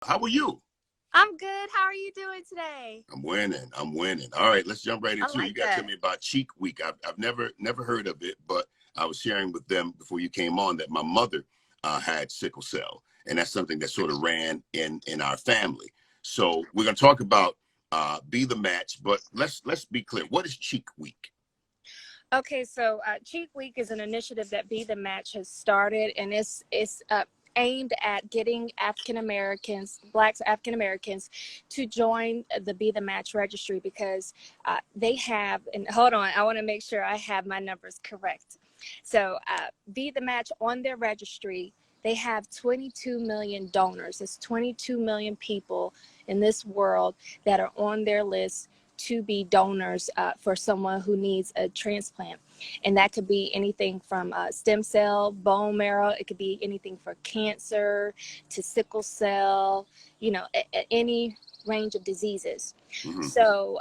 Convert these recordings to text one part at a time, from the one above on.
How are you? I'm good. How are you doing today? I'm winning. I'm winning. All right, let's jump right I into it. You like got to tell that. me about Cheek Week. I've never heard of it, but I was sharing with them before you came on that my mother had sickle cell, and that's something that sort of ran in our family. So we're going to talk about Be the Match, but let's be clear. What is Cheek Week? Okay, so Cheek Week is an initiative that Be the Match has started, and it's aimed at getting African Americans, Blacks, African Americans, to join the Be the Match registry because they have. And hold on, I want to make sure I have my numbers correct. So Be the Match on their registry. They have 22 million donors. It's 22 million people in this world that are on their list to be donors for someone who needs a transplant. And that could be anything from stem cell, bone marrow. It could be anything for cancer to sickle cell, any range of diseases. Mm-hmm. So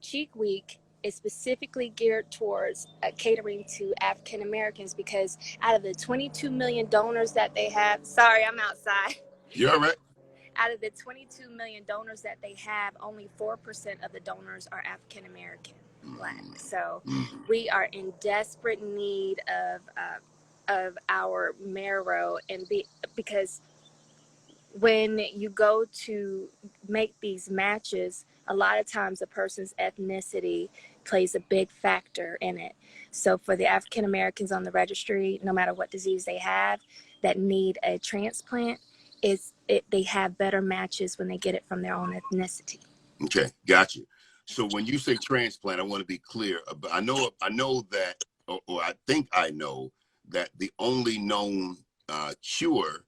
Cheek Week is specifically geared towards catering to African Americans because out of the 22 million donors that they have, sorry, I'm outside. You're all right. Out of the 22 million donors that they have, only 4% of the donors are African American Black. So Mm-hmm. we are in desperate need of our marrow, because when you go to make these matches, a lot of times a person's ethnicity plays a big factor in it. So for the African Americans on the registry, no matter what disease they have that need a transplant, they have better matches when they get it from their own ethnicity. Okay, got you. So when you say transplant, I want to be clear. I know that, or I think I know that the only known cure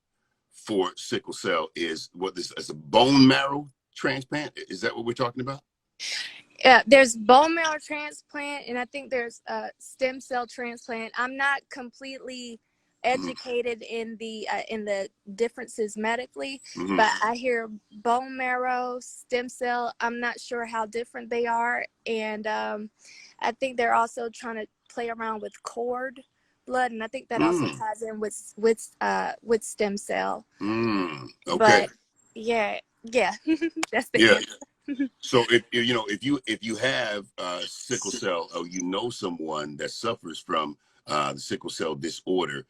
for sickle cell is what this is a bone marrow transplant. Is that what we're talking about? Yeah, there's bone marrow transplant, and I think there's stem cell transplant. I'm not completely educated in the differences medically, Mm-hmm. but I hear bone marrow, stem cell. I'm not sure how different they are, and I think they're also trying to play around with cord blood, and I think that also Mm. ties in with stem cell. Okay. But yeah, yeah, that's the Yeah. answer. So if you have sickle cell, or you know someone that suffers from the sickle cell disorder,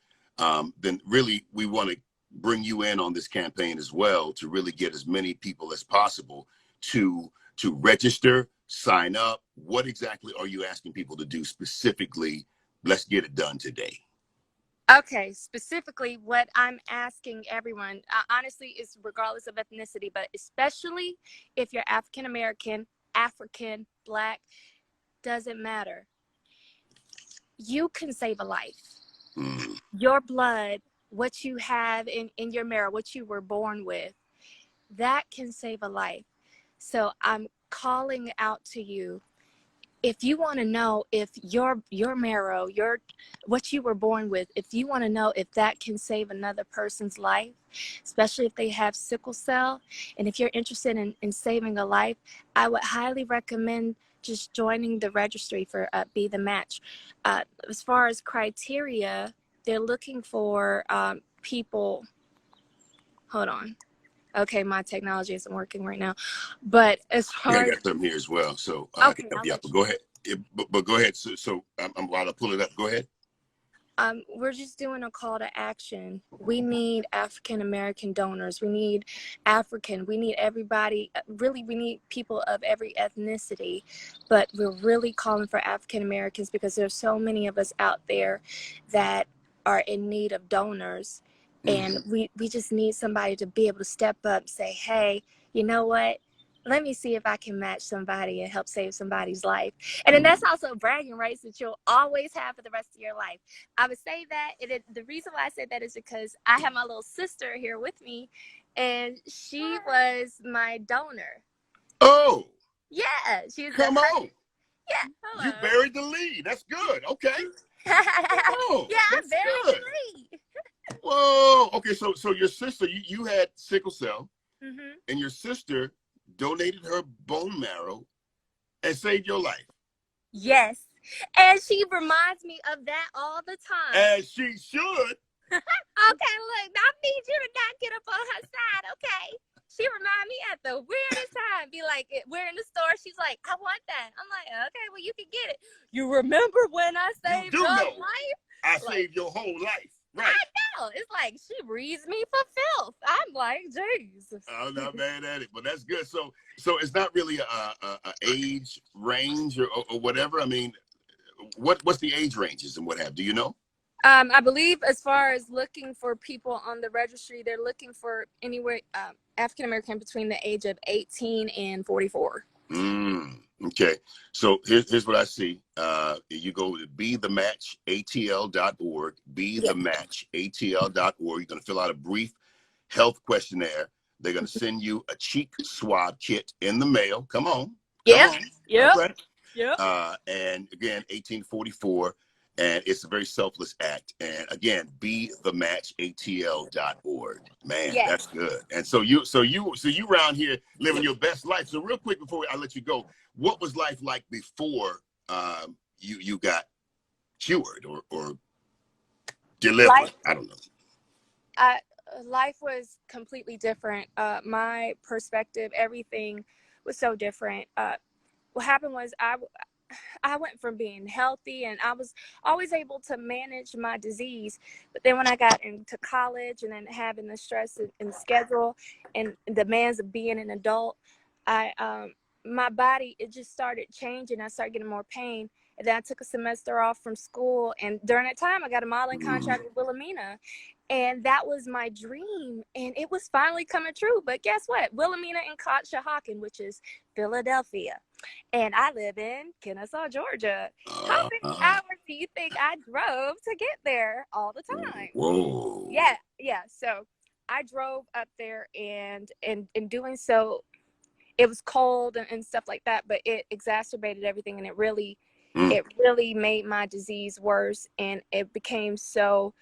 then really we want to bring you in on this campaign as well to really get as many people as possible to register, sign up. What exactly are you asking people to do specifically? Let's get it done today. Okay, specifically, what I'm asking everyone, honestly, is regardless of ethnicity, but especially if you're African American, African, Black, doesn't matter. You can save a life. Mm. Your blood, what you have in your marrow, what you were born with, that can save a life. So I'm calling out to you. If you want to know if your marrow, your what you were born with, if you want to know if that can save another person's life, especially if they have sickle cell, and if you're interested in saving a life, I would highly recommend just joining the registry for Be the Match. As far as criteria, they're looking for people. Hold on. Okay, my technology isn't working right now, but as Yeah, I far as got some here as well, so I can okay, help I'll you out. let But you. go ahead. But go ahead. So while I pull it up, go ahead. We're just doing a call to action. We need African American donors. We need African. We need everybody. Really, we need people of every ethnicity. But we're really calling for African Americans because there's so many of us out there that are in need of donors. Mm. And we just need somebody to be able to step up and say, hey, you know what? Let me see if I can match somebody and help save somebody's life. And then that's also bragging rights that you'll always have for the rest of your life. I would say that the reason why I said that is because I have my little sister here with me, and she was my donor. Oh, Yeah, she was a come hundred. on. Yeah, You hello. buried the lead. That's good. Okay. Come on. Yeah, I That's buried good. the lead. Whoa. Okay, so your sister, you had sickle cell, Hmm. and your sister donated her bone marrow and saved your life. Yes, and she reminds me of that all the time. As she should. Okay, look, I need you to not get up on her side, okay? She remind me at the weirdest time. Be like, we're in the store. She's like, I want that. I'm like, okay, well, you can get it. You remember when I You saved do your know life? I Like, saved your whole life. Right. I know. It's like she reads me for filth. I'm like, Jesus. I'm not mad at it, but that's good. So it's not really a age range or whatever. I mean, what's the age ranges and what have? Do you know? I believe as far as looking for people on the registry, they're looking for anywhere African American between the age of 18 and 44. Okay. So here's what I see. You go to bethematchatl.org, Yeah. bethematchatl.org. You're going to fill out a brief health questionnaire. They're going to send you a cheek swab kit in the mail. Come on. Come Yep. on. All Yep. right. Yep. And again, 1844. And it's a very selfless act. And again, bethematchatl.org. Man, Yes. that's good. And so you around here living your best life. So real quick before I let you go, what was life like before you got cured or delivered? Life, I don't know. life was completely different. My perspective, everything was so different. What happened was I went from being healthy and I was always able to manage my disease. But then when I got into college and then having the stress and schedule and demands of being an adult, my body, it just started changing. I started getting more pain. And then I took a semester off from school. And during that time, I got a modeling contract with Wilhelmina. And that was my dream. And it was finally coming true. But guess what? Wilhelmina and Conshohocken, which is Philadelphia. And I live in Kennesaw, Georgia. How many hours do you think I drove to get there all the time? Whoa. Yeah. So I drove up there, and in doing so, it was cold and stuff like that, but it exacerbated everything, and it really made my disease worse, and it became so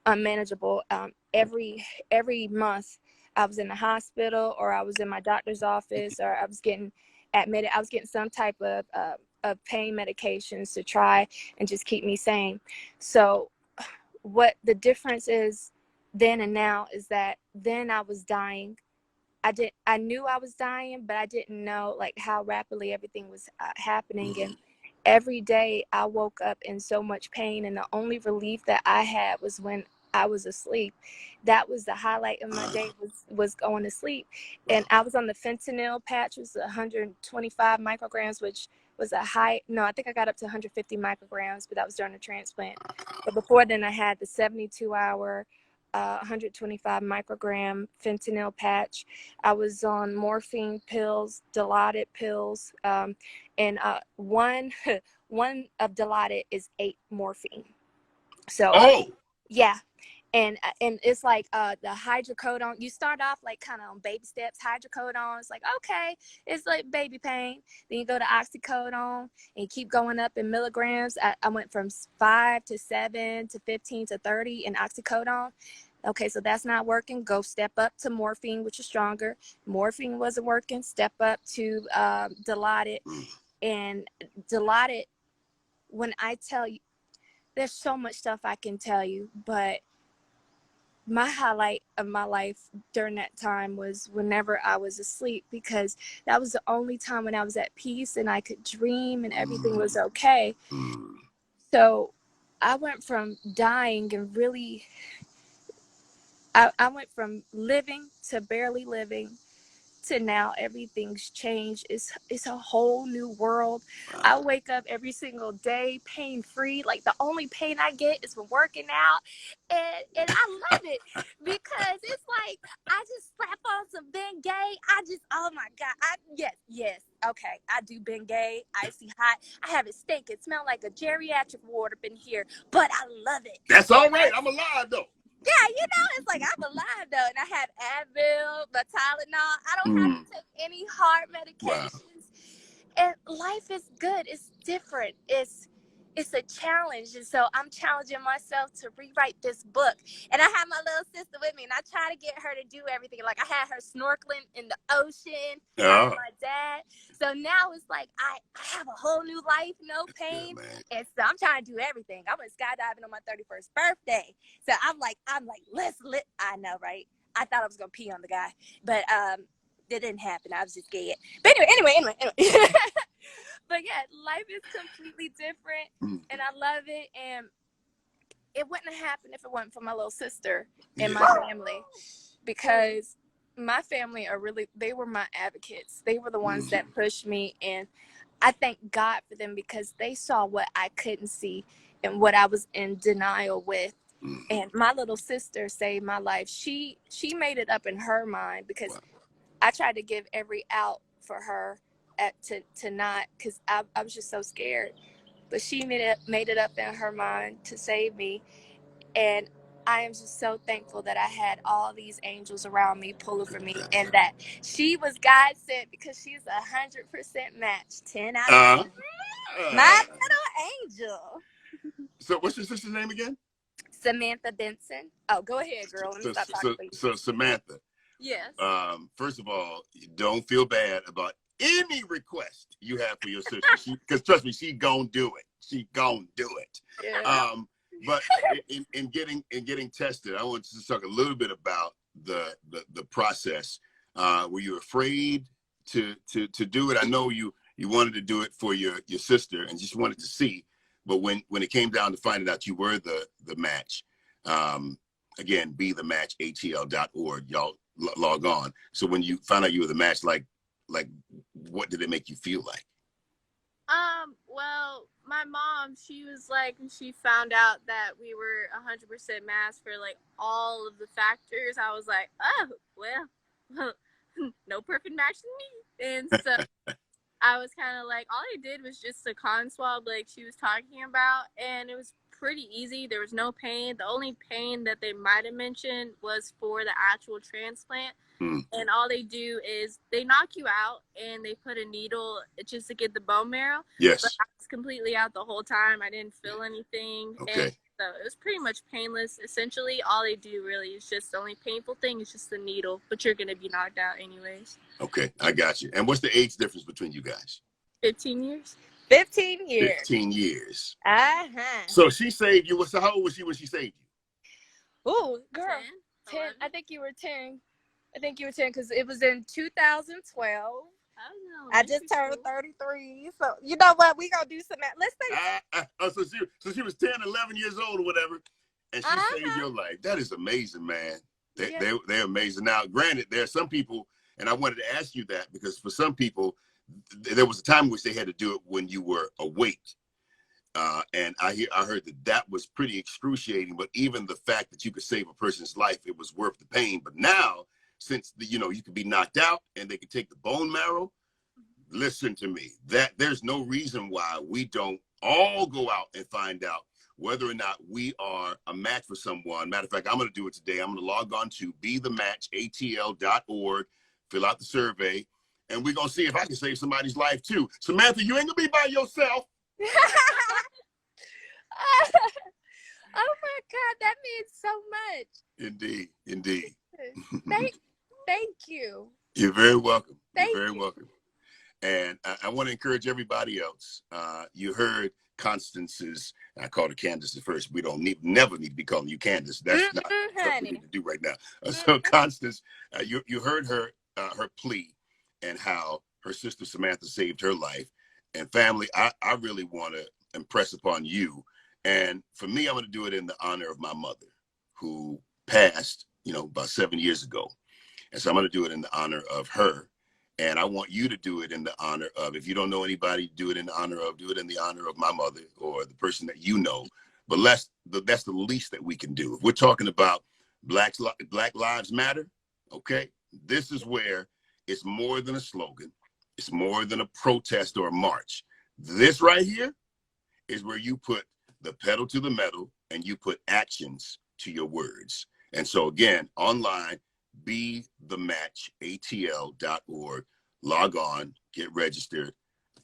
unmanageable. Every month I was in the hospital, or I was in my doctor's office, or I was getting admitted. I was getting some type of pain medications to try and just keep me sane. So what the difference is then and now is that then I was dying. I knew I was dying, but I didn't know like how rapidly everything was happening. And every day I woke up in so much pain, and the only relief that I had was when I was asleep. That was the highlight of my day, was going to sleep. And I was on the fentanyl patch, was 125 micrograms, which was a high. No, I think I got up to 150 micrograms, but that was during the transplant. But before then, I had the 72-hour 125 microgram fentanyl patch. I was on morphine pills, Dilaudid pills, and one one of Dilaudid is 8 morphine. So yeah. And it's like the hydrocodone. You start off like kind of on baby steps. Hydrocodone, it's like, okay, it's like baby pain. Then you go to oxycodone and you keep going up in milligrams. I went from 5 to 7 to 15 to 30 in oxycodone. Okay, so that's not working. Go step up to morphine, which is stronger. Morphine wasn't working. Step up to Dilaudid. And Dilaudid, when I tell you, there's so much stuff I can tell you, but my highlight of my life during that time was whenever I was asleep, because that was the only time when I was at peace and I could dream and everything was okay. So I went from dying and really, I went from living to barely living to now everything's changed. It's a whole new world. I wake up every single day pain free. Like the only pain I get is from working out, and I love it because it's like I just slap on some Bengay. Oh my god, yes, okay, I do Bengay, icy hot. I have it stink. It smell like a geriatric ward up in here, but I love it. That's all right. I'm alive though. Yeah, it's like I'm alive though, and I have Advil, but Tylenol. I don't have to take any hard medications, and life is good. It's different. It's a challenge, and so I'm challenging myself to rewrite this book. And I have my little sister with me, and I try to get her to do everything. Like I had her snorkeling in the ocean, her and my dad. So now it's like I have a whole new life, no pain, and so I'm trying to do everything. I went skydiving on my 31st birthday, so I'm like, let's lit. I know, right? I thought I was gonna pee on the guy, but it didn't happen. I was just scared. But anyway. But yeah, life is completely different, and I love it. And it wouldn't have happened if it wasn't for my little sister and my family, because my family they were my advocates. They were the ones that pushed me, and I thank God for them, because they saw what I couldn't see and what I was in denial with. And my little sister saved my life. She made it up in her mind, because I tried to give every out for her to not, because I was just so scared. But she made it up in her mind to save me. And I am just so thankful that I had all these angels around me pulling for me, and that she was God sent, because she's 100% match, 10 out of 10. My little angel. So what's your sister's name again? Samantha Benson. Oh, go ahead, girl. Let me stop talking. So Samantha. Yes. First of all, don't feel bad about any request you have for your sister. Because trust me, she gonna do it. She gonna do it. Yeah. But in getting tested, I want to talk a little bit about the process. Were you afraid to do it? I know you wanted to do it for your sister and just wanted to see, but when it came down to finding out you were the match, again, be the match atl.org, y'all log on. So when you found out you were the match, like what did it make you feel like? Well, my mom, she was like, when she found out that we were 100% masked for like all of the factors, I was like, oh, well, no perfect match in me. And so I was kind of like, all I did was just a con swab like she was talking about, and it was pretty easy. There was no pain. The only pain that they might have mentioned was for the actual transplant. And all they do is they knock you out and they put a needle just to get the bone marrow. Yes. But I was completely out the whole time. I didn't feel anything. Okay. And so it was pretty much painless. Essentially, all they do really is just the only painful thing is just the needle, but you're going to be knocked out anyways. Okay, I got you. And what's the age difference between you guys? 15 years. 15 years. 15 years. So she saved you. So how old was she when she saved you? Ooh, girl. 10. I think you were 10. Because it was in 2012. I just turned 33. So, you know what? We're going to do some math. Let's say. So she was 10, 11 years old or whatever, and she saved your life. That is amazing, man. They're amazing. Now, granted, there are some people, and I wanted to ask you that, because for some people, there was a time in which they had to do it when you were awake. And I heard that was pretty excruciating, but even the fact that you could save a person's life, it was worth the pain. But now, since you could be knocked out and they could take the bone marrow, listen to me, that there's no reason why we don't all go out and find out whether or not we are a match for someone. Matter of fact, I'm going to do it today. I'm going to log on to bethematchatl.org, fill out the survey, and we're going to see if I can save somebody's life too. Samantha, you ain't going to be by yourself. Oh my God, that means so much. Indeed. Thank you. You're very welcome. You're very welcome. And I want to encourage everybody else. You heard Constance's, I called her Candace at first. We never need to be calling you Candace. That's not what we need to do right now. So Constance, you heard her plea and how her sister Samantha saved her life. And family, I really want to impress upon you. And for me, I'm going to do it in the honor of my mother, who passed, about 7 years ago. And so I'm going to do it in the honor of her. And I want you to do it in the honor of, if you don't know anybody, do it in the honor of my mother or the person that you know. But that's the least that we can do. If we're talking about Black Lives Matter, okay, this is where it's more than a slogan. It's more than a protest or a march. This right here is where you put the pedal to the metal and you put actions to your words. And so again, online, bethematchatl.org, log on, get registered.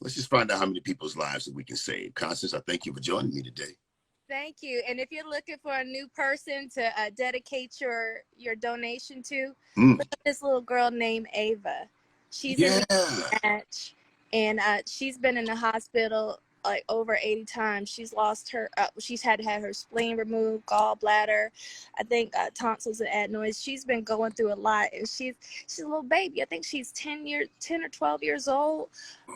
Let's just find out how many people's lives that we can save. Constance, I thank you for joining me today. Thank you. And if you're looking for a new person to dedicate your donation to, look at this little girl named Ava. She's in the match, and she's been in the hospital like over 80 times. She's lost her, she's had to have her spleen removed, gallbladder, I think tonsils and adenoids. She's been going through a lot, and she's a little baby. I think she's 10 or 12 years old.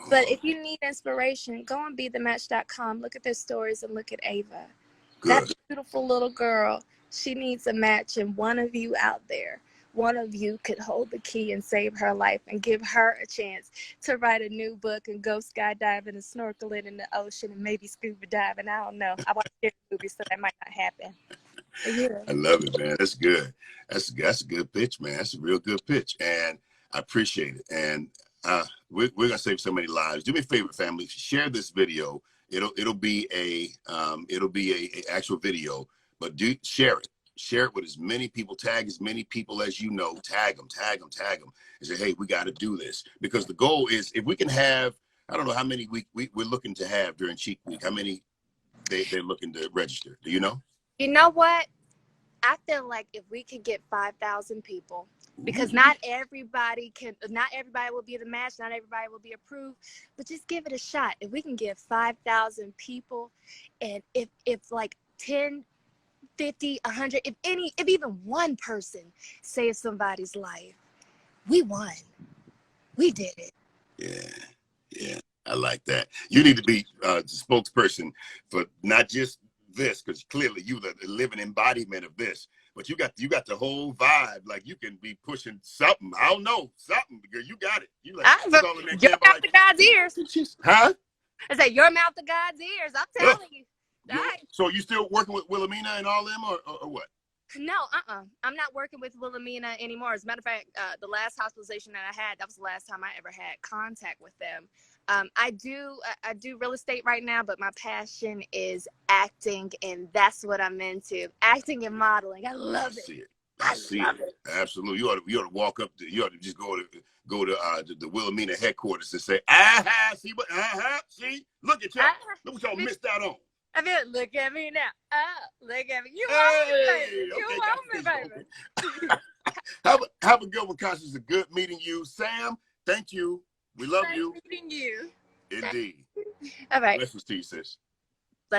But if you need inspiration, go on BeTheMatch.com, look at their stories, and look at Ava. That Good. beautiful little girl, she needs a match, and one of you out there, one of you could hold the key and save her life and give her a chance to write a new book and go skydiving and snorkeling in the ocean and maybe scuba diving. I don't know. I watch scary movies, so that might not happen. But yeah. I love it, man. That's good. That's a good pitch, man. That's a real good pitch, and I appreciate it. And we're gonna save so many lives. Do me a favor, family. Share this video. It'll be a actual video, but share it. Share it with as many people. Tag as many people as you know. Tag them, and say, hey, we got to do this, because the goal is, if we can have, I don't know how many we're looking to have during Cheek Week. How many they're looking to register? Do you know? You know what? I feel like if we could get 5,000 people, because not everybody will be the match, not everybody will be approved, but just give it a shot. If we can get 5,000 people, and if like 10, 50, 100, if even one person saves somebody's life, we won. We did it. Yeah, I like that. You need to be the spokesperson for not just this, because clearly you the living embodiment of this, but you got the whole vibe. Like, you can be pushing something. I don't know, something, girl. You got it. You like calling that Your camera mouth to God's ears. Huh? I say your mouth to God's ears. I'm telling you. So you still working with Wilhelmina and all them, or what? No, I'm not working with Wilhelmina anymore. As a matter of fact, the last hospitalization that I had, that was the last time I ever had contact with them. I do real estate right now, but my passion is acting, and that's what I'm into. Acting and modeling. I love it. I see it. Absolutely. You ought to walk up to, you ought to just go to the Wilhelmina headquarters and say, see what, see, look at y'all. Look what y'all missed out on. I mean, look at me now. Look at me. You want me, baby. You want me, baby. Have a good one, Constance. It's a good meeting you. Sam, thank you. We love you. Nice meeting you. Indeed. All right. Blessings to you, sis.